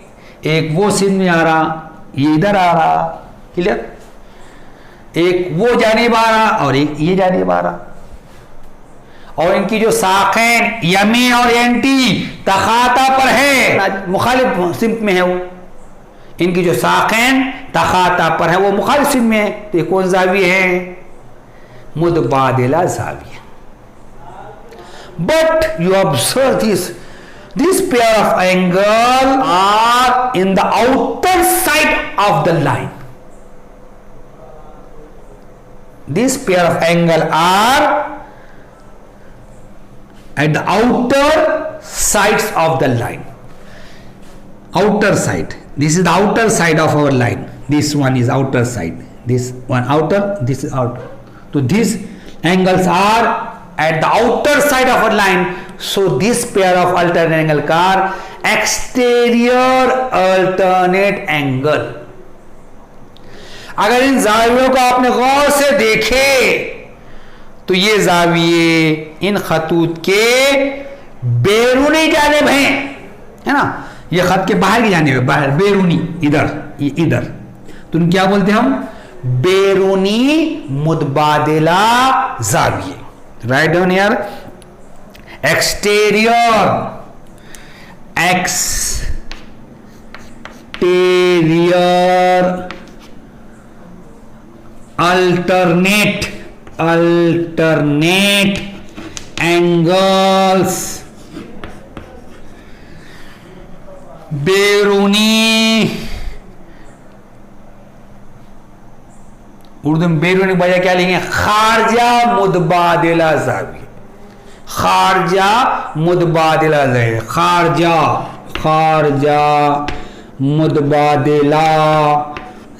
एक वो सिन में आ रहा, ये इधर आ रहा. क्लियर? एक वो जानिब आ रहा और एक ये जानिब आ रहा. और इनकी जो साखें यमी और एंटी तखाता पर है, मुखालिफ सिमत में है वो. इनकी जो साखें तखाता पर है वो मुखालिफ सिमत में है. तो ये कौन जाविया है? मुतबादिला जाविया. But you observe this pair of angle are in the outer side of the line. This pair of angle are at the outer sides of the line. Outer side. This is the outer side of our line. This one is outer side. This one outer. This is outer. So these angles are at the outer side of our line. So this pair of alternate angle are exterior alternate angle. अगर इन जावियों को आपने गौर से देखे तो ये जाविये इन खतूत के बैरूनी जानिब हैं, है ना. ये खत के बाहर की जानिब है, बाहर बैरूनी, इधर, ये इधर. तो उन क्या बोलते हैं हम? बैरूनी मुतबादिला जाविये. Right down here. Exterior alternate angles. बैरूनी, उर्दू में बैरूनी बजाय क्या लेंगे? खारजा मुतबादिला जाविया. खारजा मुतबादिला जाविया. खारजा मुतबादिला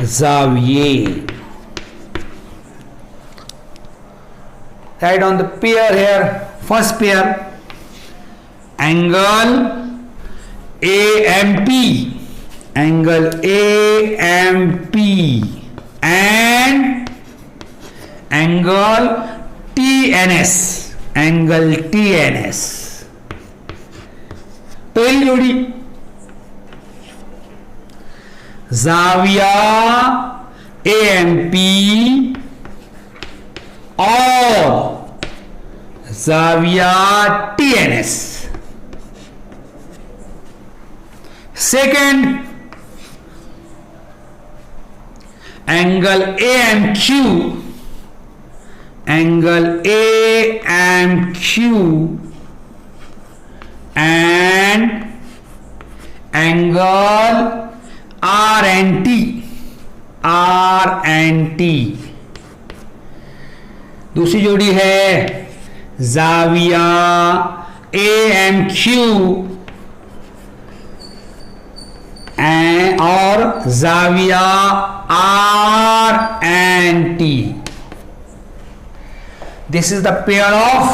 जाविये. Write on the pair here. First pair, angle AMP, angle AMP and angle TNS, angle TNS. पहली जोड़ी जाविया AMP और जाविया TNS। Second, angle AMQ, angle AMQ and angle RNT, RNT। दूसरी जोड़ी है जाविया AMQ और जाविया RNT। This is the pair of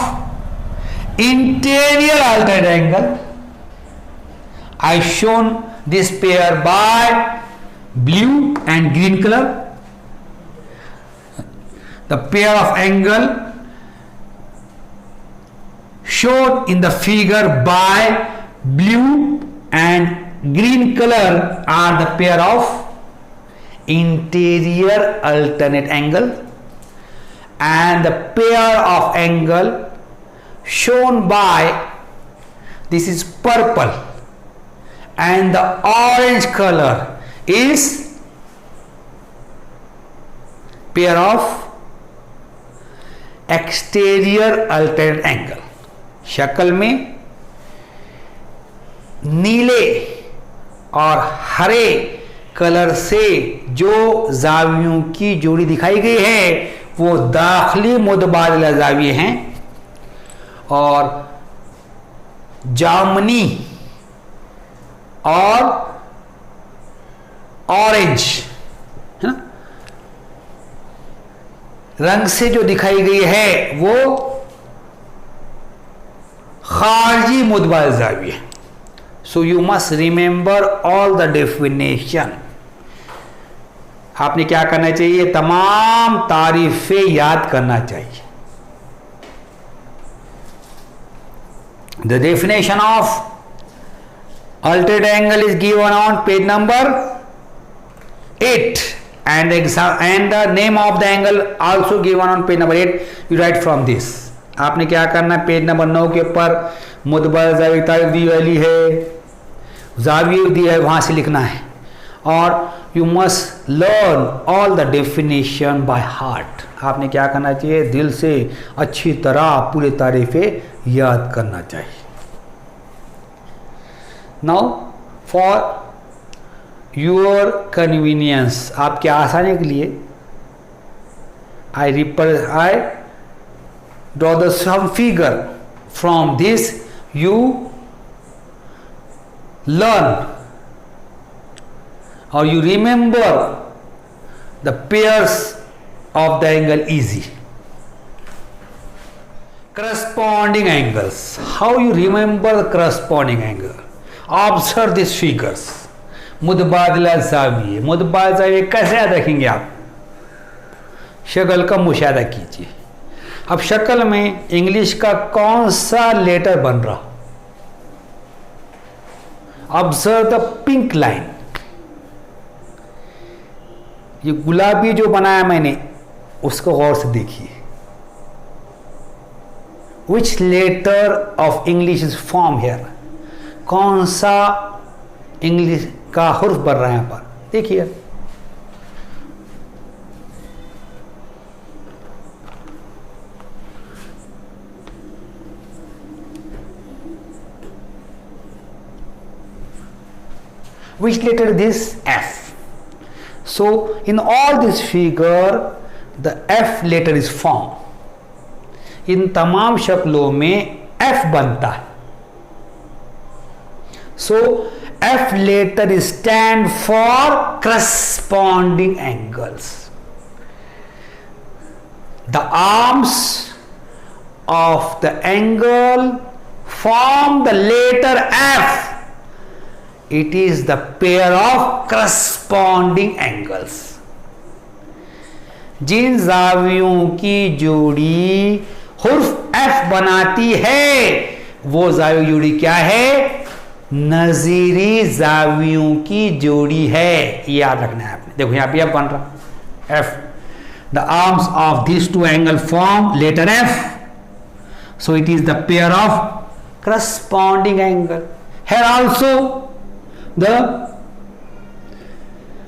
interior alternate angle. I shown this pair by blue and green color. The pair of angle shown in the figure by blue and green color are the pair of interior alternate angle, and the pair of angle shown by, this is purple and the orange color is pair of exterior alternate angle। शक्ल में नीले और हरे colour से जो जावियों की जोड़ी दिखाई गई है वो दाखिली मुतबादिला जाविये हैं, और जामुनी और ऑरेंज है ना रंग से जो दिखाई गई है वो खारजी मुतबादिल जाविये। So you must remember all the definition. आपने क्या करना चाहिए, तमाम तारीफें याद करना चाहिए। The definition of alternate angle is given on page number 8 and the name of the angle also given on page number 8. You write from this. आपने क्या करना है, पेज नंबर 9 के ऊपर मुतबादिल जाविये की तारीफ दी वाली है, जाविये दी है, वहां से लिखना है, और you must learn all the definition by heart. आपने क्या करना चाहिए, दिल से अच्छी तरह पूरी तारीफें याद करना चाहिए। नाउ फॉर योर कन्वीनियंस, आपके आसानी के लिए आई draw the some figure. From this you learn or you remember the pairs of the angle easy. Corresponding angles. How you remember the corresponding angle? Observe these figures. मुतबादिला ज़ाविये, मुतबादिला ज़ाविये कैसे याद रखेंगे आप? शक्ल का मुशाहिदा कीजिए। अब शक्ल में इंग्लिश का कौन सा लेटर बन रहा, ऑब्जर्व द पिंक लाइन। ये गुलाबी जो बनाया मैंने उसको गौर से देखिए। Which letter of English is form here, कौन सा इंग्लिश का हुर्फ बन रहा है यहाँ पर, देखिए। Which letter is this? F. So in all this figure the F letter is formed। इन तमाम शक्लों में F बनता है। So F letter is stand for corresponding angles। The arms of the angle form the letter F। It is the pair of corresponding angles। जिन जावियों की जोड़ी हुर्फ F बनाती है वो जावियों की जोड़ी क्या है, नजीरी जावियों की जोड़ी है। याद रखना है आपने। देखो यहाँ पे F बन रहा, F. The arms of these two angles form letter F. So it is the pair of corresponding angle. Here also the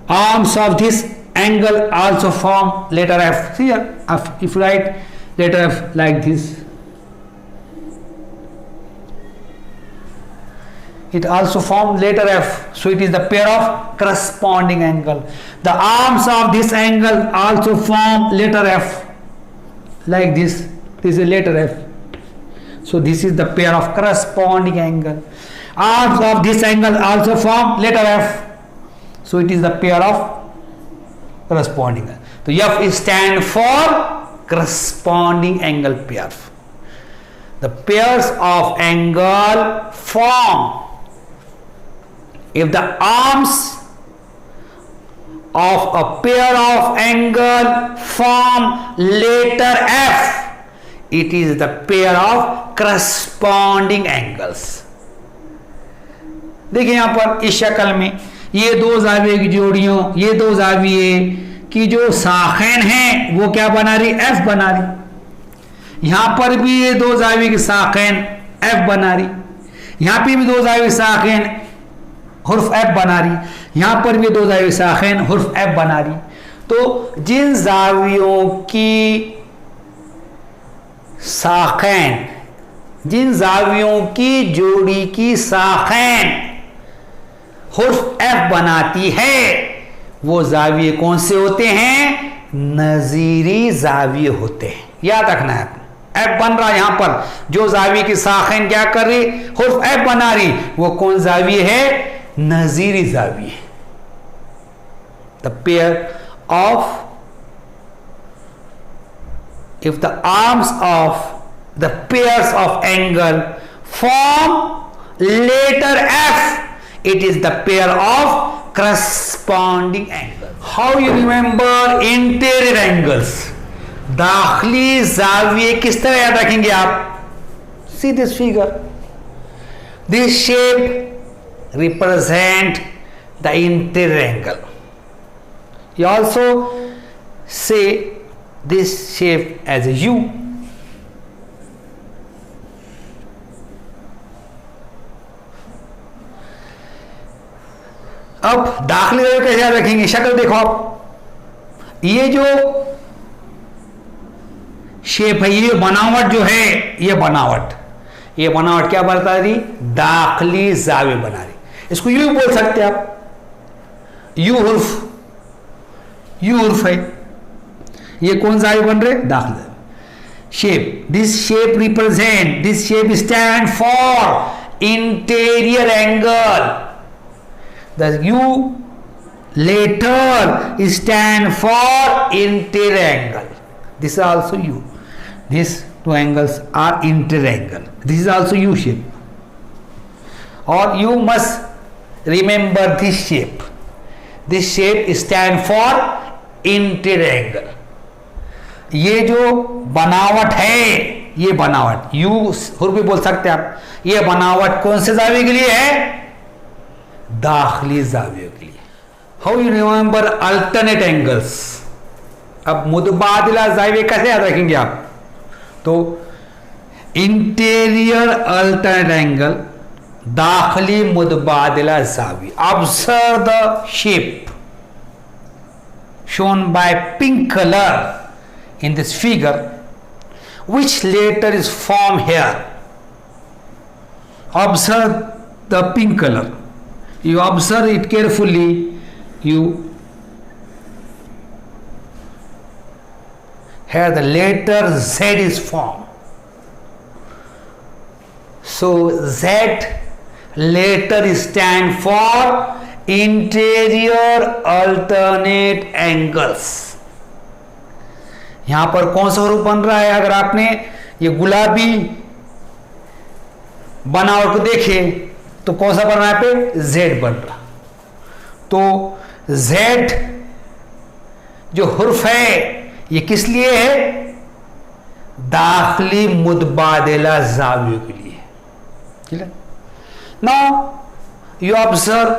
arms of this angle also form letter F. See here, if you write letter F like this, it also forms letter F. So it is the pair of corresponding angle. The arms of this angle also form letter F like this. This is letter F. So this is the pair of corresponding angle. Arms of this angle also form letter F. So it is the pair of corresponding. So F stands for corresponding angle pair. The pairs of angle form if the arms of a pair of angle form letter F, it is the pair of corresponding angles. देखिए यहां पर इस शक्ल में ये दो जाविये की जोड़ियों, ये दो जाविये की जो साखेन हैं वो क्या बना रही? F बना रही। यहां पर भी ये दो जाविये की साखेन F बना रही, यहां पे भी दो जाविये की साखेन हुर्फ F बना रही, यहां पर भी दो जाविये की साखेन हुर्फ F बना रही। तो जिन जावियों की साखेन, जिन जावियों की जोड़ी की साखेन हुर्फ F बनाती है वो जाविये कौन से होते हैं? नजीरी जाविये होते हैं। याद रखना है, F बन रहा है यहां पर, जो जाविये की साखेन क्या कर रही? हुर्फ F बना रही, वो कौन जाविये है? नजीरी जाविये। The pair of if the arms of the pairs of angle form letter F, it is the pair of corresponding angle. How you remember interior angles? दाखिली जाविये किस तरह याद रखेंगे आप? See this figure. This shape represent the interior angle. You also say this shape as a U. अब दाखिली जाविये कैसे याद रखेंगे? शक्ल देखो आप, ये जो शेप है, ये बनावट जो है, ये बनावट क्या बता रही? दाखिली जाविये बना रही। इसको यू बोल सकते हैं आप, यू हुर्फ है, ये कौन सा बन रहे? दाखिल shape. This shape represent, this shape stand for interior angle. The U letter stand for interior angle. This is also U, this two angles are interior angle, this is also U shape. और you must remember this shape, this shape stand for interior angle. ये जो बनावट है, ये बनावट you हुर्फ भी बोल सकते हैं आप, ये बनावट कौन से जाविये के लिए है? दाखिली जाविये के लिए। How you remember alternate angles? अब मुतबादिला जाविये कैसे याद रखेंगे आप? तो इंटीरियर अल्टरनेट एंगल, दाखिली मुतबादिला जाविये। Observe the shape shown by pink color in this figure. Which letter is formed here? Observe the pink color. You observe it carefully. You here the letter Z is formed. So Z letter stand for interior alternate angles. यहां पर कौन सा रूप बन रहा है? अगर आपने ये गुलाबी बनावट को देखे तो कौन सा बन रहा है? पे जेड बन रहा। तो जेड जो हुर्फ है ये किस लिए है? दाखिली मुतबादिला जावियों के लिए। ठीक है। Now you observe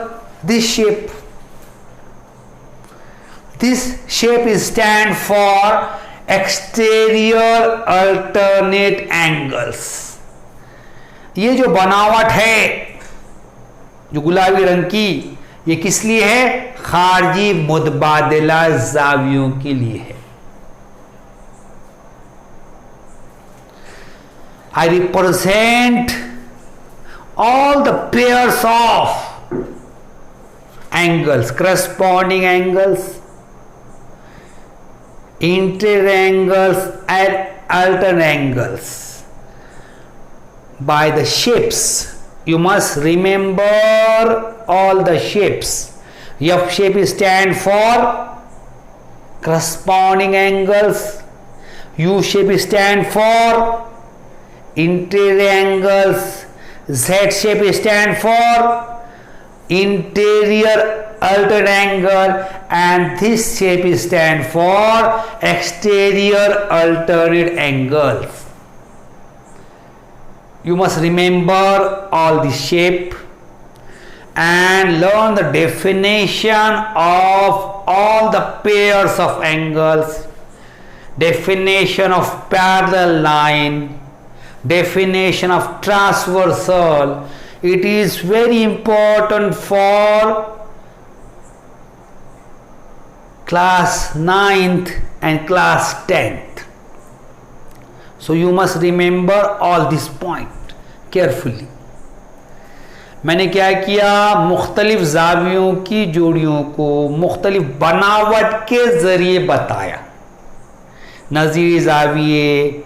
this shape. This shape stand for exterior alternate angles. ये जो बनावट है जो गुलाबी रंग की, ये किस लिए है? खारजी मुतबादिला जावियों के लिए है। I represent all the pairs of angles, corresponding angles, interior angles and alternate angles by the shapes. You must remember all the shapes. F shape stand for corresponding angles. U shape stand for interior angles. Z shape stand for interior alternate angle, and this shape stand for exterior alternate angles. You must remember all the shape and learn the definition of all the pairs of angles, definition of parallel line, definition of transversal. It is very important for class 9th and class 10th. So you must remember all this point carefully. मैंने क्या किया? मुख्तलिफ जावियों की जोड़ियों को मुख्तलिफ बनावट के ज़रिए बताया। नज़ीरी जाविये,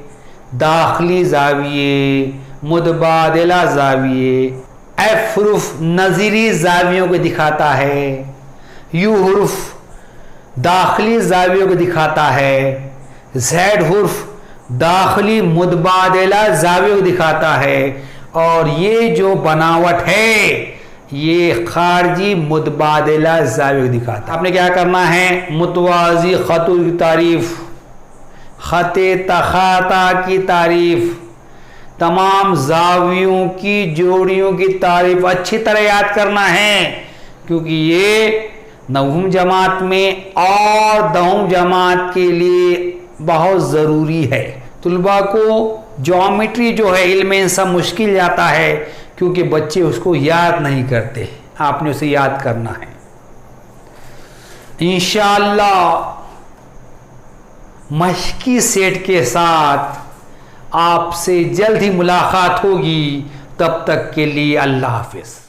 दाखिली जाविये, मुतबादिला जाविये। एफ हुर्फ नज़ीरी जावियों को दिखाता है, यू हुर्फ दाखिली जावियों को दिखाता है, जेड हुर्फ दाखिली मुतबादिला जावियों को दिखाता है, और ये जो बनावट है ये खारजी मुतबादिला जावियों को दिखाता है। आपने क्या करना है? मुतवाज़ी ख़तों की तारीफ, ख़ते तख़ाता की तारीफ, तमाम जावियों की जोड़ियों की तारीफ अच्छी तरह याद करना है, क्योंकि ये नवम जमात में और दहम जमात के लिए बहुत ज़रूरी है। तुलबा को ज्योमेट्री जो है इल्म इंसान मुश्किल जाता है, क्योंकि बच्चे उसको याद नहीं करते। आपने उसे याद करना है। इंशाअल्लाह मश्की सेट के साथ आपसे जल्द ही मुलाकात होगी। तब तक के लिए अल्लाह हाफिज़।